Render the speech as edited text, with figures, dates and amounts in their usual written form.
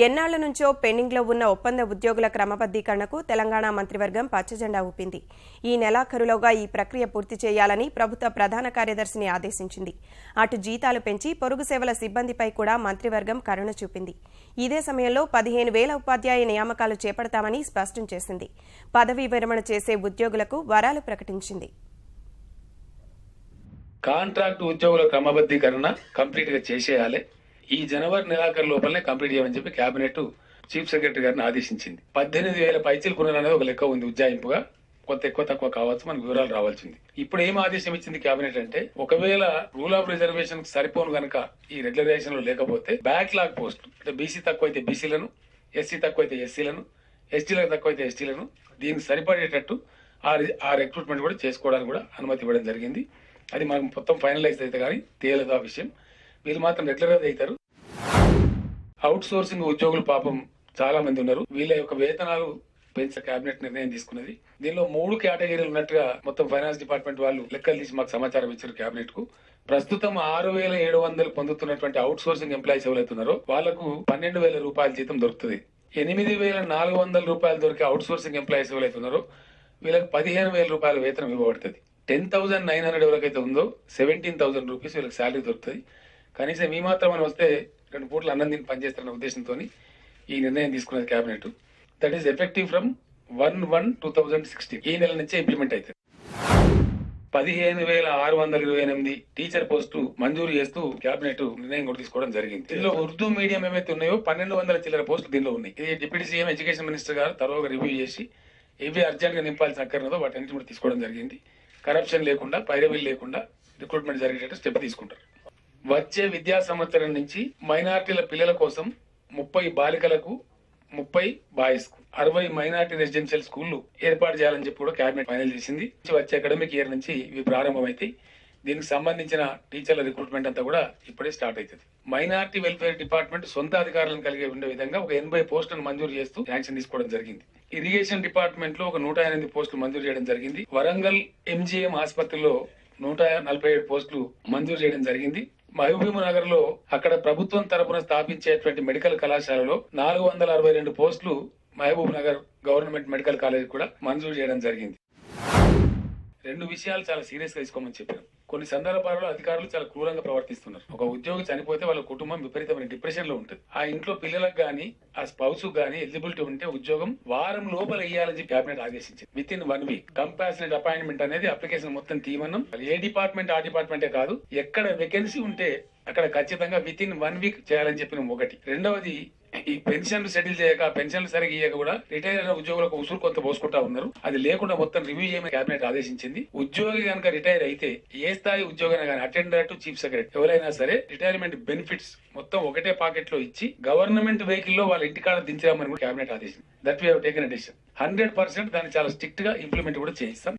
ఎన్నాళ్ల నుంచో పెండింగ్లో ఉన్న ఒప్పంద ఉద్యోగుల క్రమబద్ధీకరణకు తెలంగాణ మంత్రివర్గం పచ్చజెండా ఊపింది. ఈ నెలాఖరులోగా ఈ ప్రక్రియ పూర్తి చేయాలని ప్రభుత్వ ప్రధాన కార్యదర్శిని ఆదేశించింది. అటు జీతాలు పెంచి పొరుగు సేవల సిబ్బందిపై కూడా మంత్రివర్గం కరుణ చూపింది. ఇదే సమయంలో 15,000 ఉపాధ్యాయ నియామకాలు చేపడతామని స్పష్టం చేసింది. పదవీ విరమణ చేసే ఉద్యోగులకు వరాలు ప్రకటించింది. కాంట్రాక్ట్ ఉద్యోగుల క్రమబద్ధీకరణ కంప్లీట్ గా చేసేయాలి. ఈ జనవరి నెలాఖరు లోపలనే కంప్లీట్ చేయమని చెప్పి కేబినెట్ చీఫ్ సెక్రటరీ గారిని ఆదేశించింది. 18,000 పైచీలు కొనాలనేది ఒక లెక్క ఉంది. ఉజ్జాయింపుగా కొంత ఎక్కువ తక్కువ కావచ్చు, మనకు వివరాలు రావాల్సింది. ఇప్పుడు ఏం ఆదేశం ఇచ్చింది కేబినెట్ అంటే, ఒకవేళ రూల్ ఆఫ్ రిజర్వేషన్ సరిపోను గనక ఈ రెగ్యులరైజేషన్ లో లేకపోతే బ్యాక్లాగ్ పోస్ట్ అంటే బీసీ తక్కువ అయితే బీసీలను, ఎస్సీ తక్కువ అయితే ఎస్సీలను, ఎస్టీలకు తక్కువ అయితే ఎస్టీలను దీనికి సరిపడేటట్టు ఆ రిక్రూట్మెంట్ కూడా చేసుకోవడానికి కూడా అనుమతి ఇవ్వడం జరిగింది. అది మనకు మొత్తం ఫైనలైజ్ అయితే కానీ తేలదు ఆ విషయం. వీళ్ళు మాత్రం రెగ్యులర్ అవుతారు. అవుట్ సోర్సింగ్ ఉద్యోగులు పాపం చాలా మంది ఉన్నారు. వీళ్ళ యొక్క వేతనాలు పెంచే కేబినెట్ నిర్ణయం తీసుకున్నది. దీనిలో 3 కేటగిరీలు ఉన్నట్టుగా మొత్తం ఫైనాన్స్ డిపార్ట్మెంట్ వాళ్ళు లెక్కలు తీసి మాకు సమాచారం ఇచ్చారు కేబినెట్ కు. ప్రస్తుతం 6,700 పొందుతున్నటువంటి అవుట్ సోర్సింగ్ ఎంప్లాయీస్ ఎవరైతున్నారో వాళ్లకు 12,000 రూపాయల జీతం దొరుకుతుంది. 8,400 రూపాయలు దొరికే అవుట్ సోర్సింగ్ ఎంప్లాయీస్ ఎవరైతున్నారో వీళ్ళకి 15,000 రూపాయల వేతనం ఇవ్వబడుతుంది. 10,900 ఎవరికైతే ఉందో 17,000 రూపీస్ వీళ్ళకి శాలరీ దొరుకుతుంది. కనీసం ఈ మాత్రం అని వస్తే 2 పూట్ల అన్నం తిని పనిచేస్తున్న ఉద్దేశంతో ఈ నిర్ణయం తీసుకున్నది cabinet. That is effective from 1/1/2016. ఈ నెల నుంచే ఇంప్లిమెంట్ అవుతుంది. 15,628 టీచర్ పోస్టు మంజూరు చేస్తూ కేబినెట్ నిర్ణయం కూడా తీసుకోవడం జరిగింది. ఇందులో ఉర్దూ మీడియం ఏవైతే ఉన్నాయో 1,200 చిల్లర పోస్టులు దీనిలో ఉన్నాయి. ఇది డిప్యూటీ సీఎం ఎడ్యుకేషన్ మినిస్టర్ గారు తరోగా రివ్యూ చేసి ఇవి అర్జెంట్ గా నింపాల్సిన అక్కర్నదో వాటన్నిటి కూడా తీసుకోవడం జరిగింది. కరప్షన్ లేకుండా, పైరవీలు లేకుండా రిక్రూట్మెంట్ జరిగేటట్టు స్టెప్ తీసుకుంటారు. వచ్చే విద్యా సంవత్సరం నుంచి మైనార్టీల పిల్లల కోసం 30 బాలికలకు, 30 బాయ్స్ కు 60 మైనార్టీ రెసిడెన్షియల్ స్కూళ్లు ఏర్పాటు చేయాలని చెప్పి కూడా కేబినెట్ ఫైనల్ చేసింది. వచ్చే అకాడమిక్ ఇయర్ నుంచి ఇవి ప్రారంభమైతాయి. దీనికి సంబంధించిన టీచర్ల రిక్రూట్మెంట్ అంతా కూడా ఇప్పుడే స్టార్ట్ అవుతుంది. మైనార్టీ వెల్ఫేర్ డిపార్ట్మెంట్ సొంత అధికారులను కలిగి ఉండే విధంగా ఒక 80 పోస్టులను మంజూరు చేస్తూ యాక్షన్ తీసుకోవడం జరిగింది. ఇరిగేషన్ డిపార్ట్మెంట్ లో ఒక 108 పోస్టులు మంజూరు చేయడం జరిగింది. వరంగల్ ఎంజీఎం ఆసుపత్రిలో 147 పోస్టులు మంజూరు చేయడం జరిగింది. మహబూబ్ నగర్ లో అక్కడ ప్రభుత్వం తరపున స్థాపించేటువంటి మెడికల్ కళాశాలలో 462 పోస్టులు Mahabub Nagar government medical college కూడా మంజూరు చేయడం జరిగింది. 2 విషయాలు చాలా సీరియస్ గా తీసుకోమని చెప్పారు. కొన్ని సందర్భాల్లో అధికారులు చాలా క్రూరంగా ప్రవర్తిస్తున్నారు. ఒక ఉద్యోగి చనిపోతే వాళ్ళ కుటుంబం విపరీతమైన డిప్రెషన్ లో ఉంటుంది. ఆ ఇంట్లో పిల్లలకు గానీ ఆ స్పౌస్ గానీ ఎలిజిబిలిటీ ఉంటే ఉద్యోగం వారం లోపల ఇయ్యాలని కేబినెట్ ఆదేశించింది. With in 1 week compassionate appointment అనేది అప్లికేషన్ మొత్తం తీయమన్నాం. ఏ డిపార్ట్మెంట్ ఆ డిపార్ట్మెంటే కాదు, ఎక్కడ వేకెన్సీ ఉంటే అక్కడ ఖచ్చితంగా విత్ ఇన్ 1 వీక్ చేయాలని చెప్పిన ఒకటి. రెండవది, ఈ పెన్షన్లు సెటిల్ చేయక, పెన్షన్లు సరిగ్గా ఇయ్యక కూడా రిటైర్ అయిన ఉద్యోగులకు ఉసురు కొంత పోసుకుంటా ఉన్నారు. అది లేకుండా మొత్తం రివ్యూ చేయమని కేబినెట్ ఆదేశించింది. ఉద్యోగి కనుక రిటైర్ అయితే ఏ స్థాయి ఉద్యోగైనా కానీ అటెండర్ టు చీఫ్ సెక్రటరీ ఎవరైనా సరే రిటైర్మెంట్ బెనిఫిట్స్ మొత్తం ఒకటే పాకెట్ లో ఇచ్చి గవర్నమెంట్ వెహికల్ లో వాళ్ళ ఇంటికాడ దించామని కూడా కేబినెట్ ఆదేశించింది. That we have taken a decision. 100% దాన్ని చాలా స్ట్రిక్ట్ గా ఇంప్లిమెంట్ కూడా చేయిస్తాం.